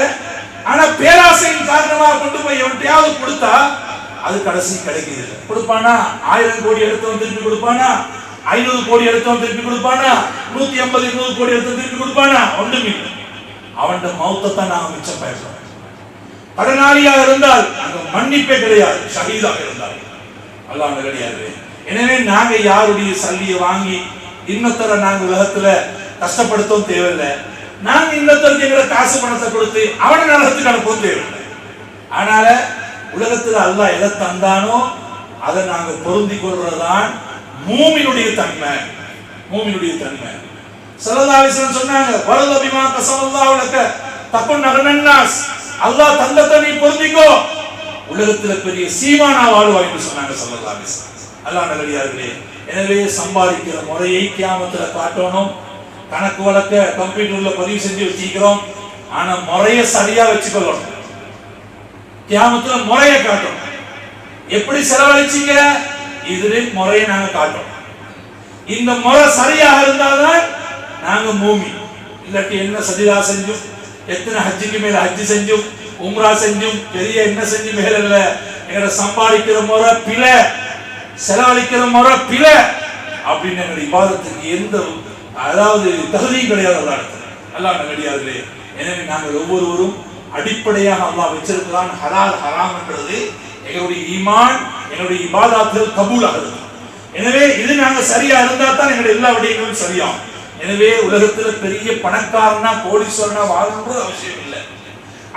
A: ஆனா பேராசையின் காரணமாக கொண்டு போய் எவன்ட்டையாவது கொடுத்தா அது கடைசி கிடைக்குது. கொடுப்பானா 1000 கோடி எடுத்து திருப்பி கொடுப்பானா, 500 கோடி எடுத்து திருப்பி கொடுப்பானா, 150 200 கோடி எடுத்து திருப்பி கொடுப்பானா? ஒன்றுமே இல்லை. அவன் மௌத்தை தான் நாம மிச்சம் பயப்படுறோம். கடனாளியாக இருந்தால் அங்க மன்னிப்பே கிடையாது, ஷஹீதாக இருந்தால். அல்லாஹ் கிடையாது. எனவே நாங்க யாருடைய சல்லியை வாங்கி இன்னொருத்தர நாங்க உலகத்துல கஷ்டப்படுத்தவும் தேவையில்லை. நாங்க இன்னொருத்தருக்கு எங்களை காசு பணத்தை கொடுத்து அவனை நரகத்துக்கு அனுப்பவும் தேவையில்லை. அதனால உலகத்துல அல்லாஹ் எதை தந்தானோ அதை நாங்க பொருந்தி கொள்றதுதான் மூமினுடைய தன்மை. மூமினுடைய தன்மை. ஸல்லல்லாஹு அலைஹி வஸல்லம் சொன்னாங்க, வலத பிமா கஸமல்லாஹு லக தகுன் அகனன்னாஸ். அல்லாஹ் தந்தத்தை நீ பொருந்திக்கோ, உலகத்துல பெரிய சீமானா வாழ்வாய் என்று சொன்னாங்க ஸல்லல்லாஹு அலைஹி வஸல்லம். அல்லாஹ் நல்லடியார்களே, எனவே சம்பாதிக்கிற முறையை கியாமத்துல காட்டணும். கணக்கு வழக்க கம்ப்யூட்டர்ல பதிவு செஞ்சு வச்சிக்கிறோம், ஆனா முறையை சரியா வச்சுக்கொள்ளணும். கியாமத்துல முறையை காட்டணும். எப்படி செலவழிச்சீங்க, இதுல முறையை நாங்க காட்டணும். இந்த முறை சரியாக இருந்தால்தான் நாங்க மூமி. இல்லாட்டி என்ன சஜிதா செஞ்சும், எத்தனை ஹஜ்ஜுக்கு மேல ஹஜ்ஜு செஞ்சும், உம்ரா செஞ்சும், பெரிய என்ன செஞ்சு மேல இல்ல. எங்களை சம்பாதிக்கிற முறை பிழை, செலவழிக்கிற முறை பிழை அப்படின்னு எங்களுடைய இபாதத்துக்கு எந்த தகுதியும் கிடையாது. அல்லாஹ் நல்லடியார்களே, எனவே நாங்கள் ஒவ்வொருவரும் அடிப்படையாக அல்லாஹ் வச்சிருக்கிறான். ஹலால் ஹராம் என்றது எங்களுடைய ஈமான், எங்களுடைய இபாதத்துகள் கபூல் ஆகுது. எனவே இது நாங்க சரியா இருந்தா தான் எங்களுடைய எல்லா விடயங்களும் சரியாகும். எனவே உலகத்துல பெரிய பணக்காரனா கோடீஸ்வரனா வாழணும்ன்றது அவசியம் இல்லை.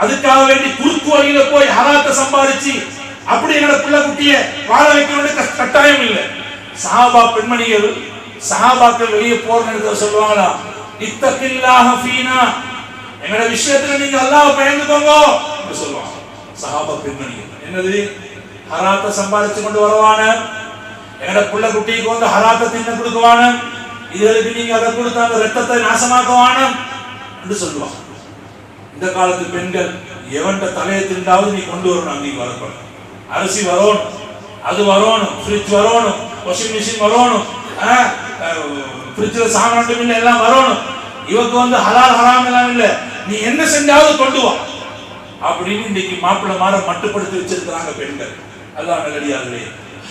A: அதுக்காக வேண்டி குறுக்கு வழியில போய் ஹராத்தை சம்பாதிச்சு அப்படி எங்களோட பிள்ளை குட்டிய வாழ வைக்கணும்னு கட்டாயம் இல்லை. சஹாபா பெண்மணிகள், சஹாபாக்கள் வெளியே போற நேரத்தில் சொல்லுவாங்களா, இத்தகில்லாஹ ஃபீனா, எங்களோட விஷயத்துல நீங்க அல்லாஹ்வை பயந்துக்கோங்க என்று சொல்லுவாங்க. சஹாபா பெண்மணிகள் என்னது, ஹராத்தை சம்பாதிச்சு கொண்டு வருவான, எங்களோட பிள்ளை குட்டிக்கு ஹராத்தை தின்ன கொடுக்குவான, இதற்கு நீங்க அதை கொடுத்த அந்த ரத்தத்தை நாசமாக்குவான என்று சொல்லுவாங்க. இந்த காலத்து பெண்கள் எவன்ட தலையை திண்டாவது நீ கொண்டு வரணும், அங்கே வரப்படும். அரிசி வரணும், அது வரணும், ஃப்ரிட்ஜ் வரணும், வாஷிங் மிஷின் வரணும், ஃப்ரிட்ஜில் சாமான் எல்லாம் வரணும். இவக்கு ஹலால் ஹராம் எல்லாம் இல்லை, நீ என்ன செஞ்சாவது கொண்டு வா அப்படின்னு இன்னைக்கு மாப்பிள்ளை மாற மட்டுப்படுத்தி வச்சிருக்கிறாங்க பெண்கள். அல்லாஹ் நல்லடியார்களே,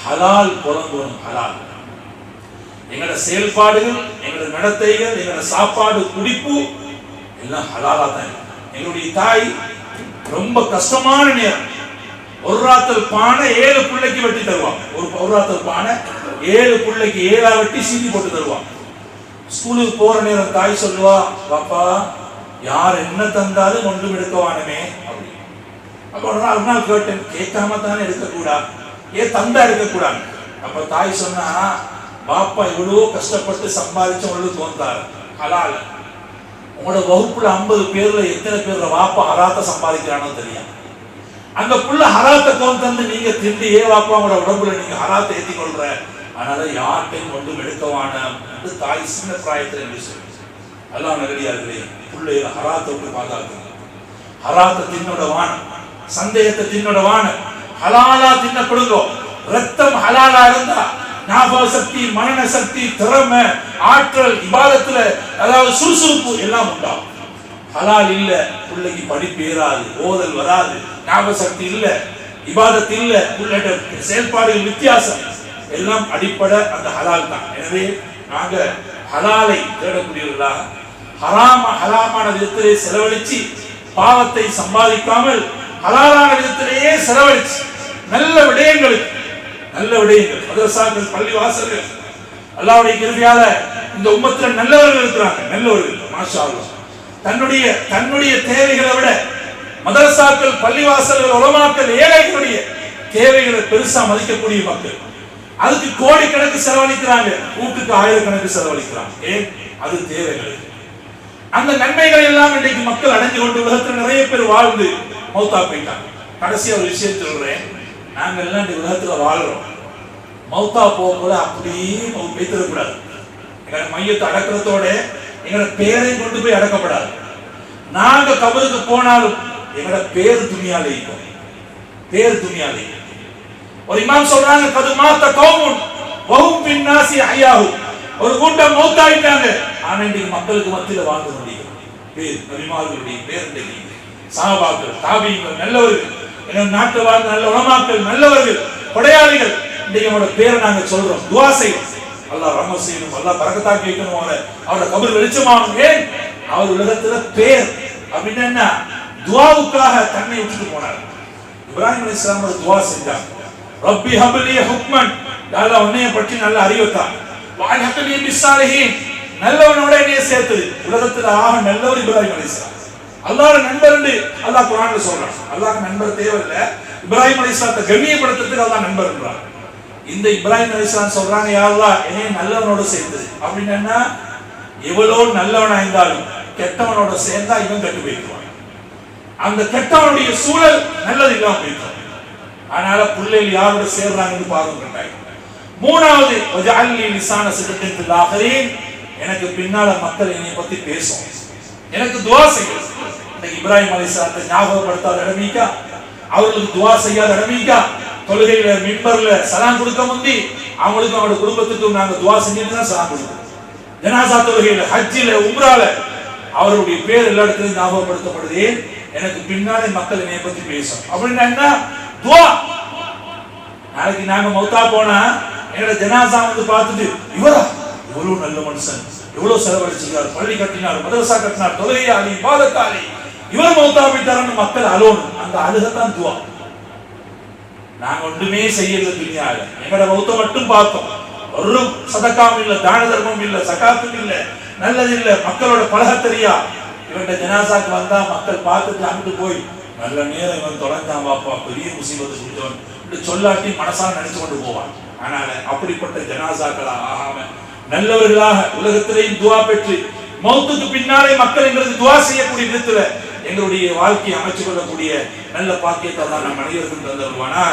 A: ஹலால் புறங்கணும். ஹலால் எங்களோட செயல்பாடுகள், எங்களோட நடத்தைகள், எங்களோட சாப்பாடு குடிப்பு எல்லாம் ஹலாலா தான். எங்களுடைய தாய் ரொம்ப கஷ்டமான நேரம், ஒரு ராத்தல் பானை 7 பிள்ளைக்கு வெட்டி தருவாங்க. ஒரு ராத்தல் பானை 7 பிள்ளைக்கு 7 வெட்டி சீனி போட்டு தருவாங்க. ஸ்கூலுக்கு போற நேரம் தாய் சொல்லுவா, பாப்பா யார் என்ன தந்தாலும் ஒன்றும் எடுக்கவானமே அப்படின்னு. அப்ப ஒரு நாள் கேட்டேன், கேட்காம தானே எடுக்கக்கூடாது, ஏன் தந்தா எடுக்கக்கூடாது. அப்ப தாய் சொன்னா, பாப்பா இவ்வளவு கஷ்டப்பட்டு சம்பாதிச்ச உங்களுக்கு தோந்தாரு ஹலால. உங்களோட வகுப்புல 50 பேர்ல எத்தனை பேர்ல வாப்பா ஹராத்தை சம்பாதிக்கிறானோ தெரியும். அந்த புள்ள ஹராத்தை தந்து நீங்க திண்டு, ஏ வாப்பா உங்களோட உடம்புல நீங்க ஹராத்தை ஏத்தி கொள்ற அதனால யார்ட்டையும் ஒன்றும் எடுக்கவான என்று தாய் சின்ன பிராயத்தில் என்று சொல்லி எல்லாம் நகரியார்களே பிள்ளைகளை ஹராத்தை விட்டு பாதுகாக்கணும். ஹராத்தை தின்னோட வான, சந்தேகத்தை தின்னோட வான, ஹலாலா தின்ன கொடுங்கோ. ரத்தம் ஹலாலா இருந்தா ஞாபக சக்தி, மனன சக்தி, திறமை, ஆற்றல், இபாதத்துல அதாவது சுறுசுறுப்பு எல்லாம் உண்டாகும். ஹலால் இல்ல பிள்ளைக்கு படிப்பு ஏறாது, ஓதல் வராது, ஞாபக சக்தி இல்ல, இபாதத் இல்ல, உள்ளிட்ட செயல்பாடுகள் வித்தியாசம் எல்லாம் அடிப்படை அந்த ஹலால் தான். எனவே நாங்க ஹலாலை தேடக்கூடியவர்களாக ஹராமான விதத்திலே செலவழிச்சு பாவத்தை சம்பாதிக்காமல் ஹலாலான விதத்திலேயே செலவழிச்சு நல்ல விடயங்கள் மதரசாக்கள், பள்ளி வாசல்கள், அல்லாஹ்வுடைய கிருபையால இந்த உம்மத்துல நல்லவர்கள் இருக்கிறாங்க. நல்லவர்கள் மாஷா அல்லாஹ் தன்னுடைய தேவைகளை விட மதரசாக்கள், பள்ளிவாசல்கள், உலமாக்கள், ஏழைகளுடைய தேவைகளை பெருசா மதிக்கக்கூடிய மக்கள். அதுக்கு கோடிக்கணக்கு செலவழிக்கிறாங்க, வீட்டுக்கு ஆயிரக்கணக்கு செலவழிக்கிறாங்க. ஏன்? அது தேவைகள். அந்த நன்மைகள் எல்லாம் இன்றைக்கு மக்கள் அடைஞ்சு கொண்டு உலகத்தில் நிறைய பேர் வாழ்ந்து மௌத்தா போயிட்டாங்க. கடைசியா ஒரு விஷயம் சொல்றேன், நாங்க எல்லாம் இந்த உலகத்துல வாழ்றோம், மௌத்தா போக அப்படியே வைத்திடக்கூடாது. எங்க மையத்தை அடக்கிறதோட எங்களோட பேரை கொண்டு போய் அடக்கப்படாது. நாங்க கபருக்கு போனாலும் எங்களோட பேர் துணியாலே இருக்கும், பேர் துணியாலே. ஒரு இமாம் சொல்றாங்க, கது மாத்த கௌமுன் வஹும் பின் நாசி அய்யாஹு. ஒரு கூட்டம் மௌத்தாயிட்டாங்க, ஆனா இன்றைக்கு மக்களுக்கு மத்தியில வாழ்ந்து கொண்டிருக்கிறாங்க. பேர் நபிமார்களுடைய பேர் இன்றைக்கு சஹாபாக்கள், தாபீகள், நல்லவர்கள், எங்க நாட்டில் வாழ்ந்த நல்ல உலமாக்கள், நல்லவர்கள், கொடையாளிகள், இன்றைக்கு அவரோட பேரை நாங்க சொல்றோம், துஆ செய்வோம். அல்லாஹ் ரஹ்மத் செய்யணும், அல்லாஹ் பரக்கத்தாக்கி வைக்கணும், அவரோட கபர் வெளிச்சமாகணும். ஏன்? அவர் உலகத்துல பேர் அப்படின்னு என்ன, துஆவுக்காக தன்னை விட்டுட்டு போனார். இப்ராஹிம் அலைஹிஸ்ஸலாம் ஒரு துஆ செஞ்சாங்க, ரப்பி ஹப்லி ஹுக்மன், அல்லாஹ் உன்னைய பற்றி நல்ல அறிவுத்தான், வஅல்ஹக்னி பிஸ்ஸாலிஹீன், நல்லவனோட என்னைய சேர்த்தது. உலகத்துல ஆக நல்லவர் இப்ராஹிம் அலைஹிஸ்ஸலாம். அல்லாஹ்வுடைய நண்பர் என்று அல்லாஹ் குர்ஆன்ல சொல்றான். அல்லாஹ்க்கு நண்பர் தேவையில்ல, இப்ராஹிம் அலைஹிஸ்ஸலாத்தை கண்ணியப்படுத்துறதுக்கு அல்லாஹ் நண்பர் என்றான். இந்த இப்ராஹிம் அலைஹிஸ்ஸலாம் சொல்றாங்க, யா அல்லாஹ் என்னைய நல்லவனோட சேர்த்தது. அப்படின்னா எவ்வளவு நல்லவனா இருந்தாலும் கெட்டவனோட சேர்ந்தா இவன் கெட்டு போயிடுவான். அந்த கெட்டவனுடைய சூழல் நல்லது இல்லாம போயிடுவான். அதனால பிள்ளைகள் யாரோட சேர்றாங்கன்னு பாருங்க. மூணாவது, வஜஅல்லி லிசான சித்கின் ஃபில் ஆகிரீன், எனக்கு பின்னால மக்கள் என்னை பத்தி பேசும், எனக்கு துஆ செய்யும். இந்த இப்ராஹிம் அலைஹிஸ்ஸலாத்தை ஞாபகப்படுத்தாத இடமீக்கா, அவர்களுக்கு துஆ செய்யாத இடமீக்கா, தொழுகையில மிம்பர்ல சலாம் கொடுக்க முந்தி அவங்களுக்கு அவங்களோட குடும்பத்துக்கும் நாங்க துஆ செஞ்சுட்டு தான் சலாம் கொடுக்கணும். ஜனாசா தொழுகையில, ஹஜ்ஜில, உம்ரால அவருடைய பேர் எல்லா இடத்துலையும் ஞாபகப்படுத்தப்படுது. எனக்கு பின்னாலே மக்கள் என்னை பத்தி பேசும் அப்படின்னா என்ன, துஆ. நாளைக்கு நாங்க மௌத்தா போனா எங்களோட ஜனாசா வந்து பார்த்துட்டு, இவரா எவ்வளவு நல்ல மனுஷன், எவ்வளவு செலவழிச்சிருக்கார், பள்ளி கட்டினார், மதரசா கட்டினார், தொழுகையாளி, இபாதத்தாளி, இவர் மௌத்தா போயிட்டாருன்னு மக்கள் அலோனும். அந்த அழுகத்தான் துஆ. நாங்க ஒன்றுமே செய்யல துனியால, எங்களோட மௌத்தை மட்டும் பார்த்தோம். ஒரு சதகாவும் இல்ல, தான தர்மம் இல்ல, சகாத்தும் இல்ல, நல்லது இல்ல, மக்களோட பழக தெரியா. இவன் ஜனாசாக்கு வந்தா மக்கள் பார்த்துட்டு அங்கிட்டு போய், நல்ல நேரம் இவன் தொலைஞ்சான் பாப்பா, பெரிய முசீபத்தை குடிச்சவன் சொல்லாட்டி மனசால நினைச்சு கொண்டு போவான். ஆனால் அப்படிப்பட்ட ஜனாசாக்களா ஆகாம நல்லவர்களாக உலகத்திலேயும் துஆ பெற்று மௌத்துக்கு பின்னாலே மக்கள் எங்களுக்கு துஆ செய்யக்கூடிய விதத்துல எங்களுடைய வாழ்க்கையை அமைச்சு கொள்ளக்கூடிய நல்ல பாக்கியத்தை தான் நம் அனைவருக்கும் தந்தருவானா.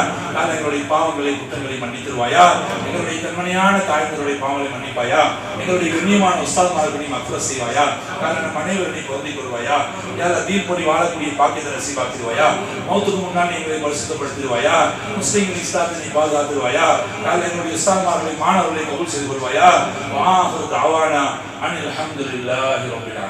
A: எங்களுடைய பாவங்களை, குற்றங்களை மன்னித்துருவாயா. எங்களுடைய கண்மணியான தாய்களுடைய பாவங்களை மன்னிப்பாயா. எங்களுடைய கண்ணியமான உஸ்தாத்மார்களை மக்ஃபிரத் செய்வாயா. நம் அனைவரையும் பொருந்திக் கொள்வாயா. யார தீர்ப்படி வாழக்கூடிய பாக்கியத்தை நசீபாக்கிடுவாயா. மௌத்துக்கு முன்னால் எங்களை பரிசுத்தப்படுத்திடுவாயா. முஸ்லிம்கள் இஸ்லாத்தை பாதுகாத்துருவாயா. எங்களுடைய உஸ்தாத்மார்களை, மாணவர்களை கபூல் செய்து கொள்வாயா. வாஹிரு தஅவானா அனில் ஹம்துலில்லாஹி ரப்பில் ஆலமீன்.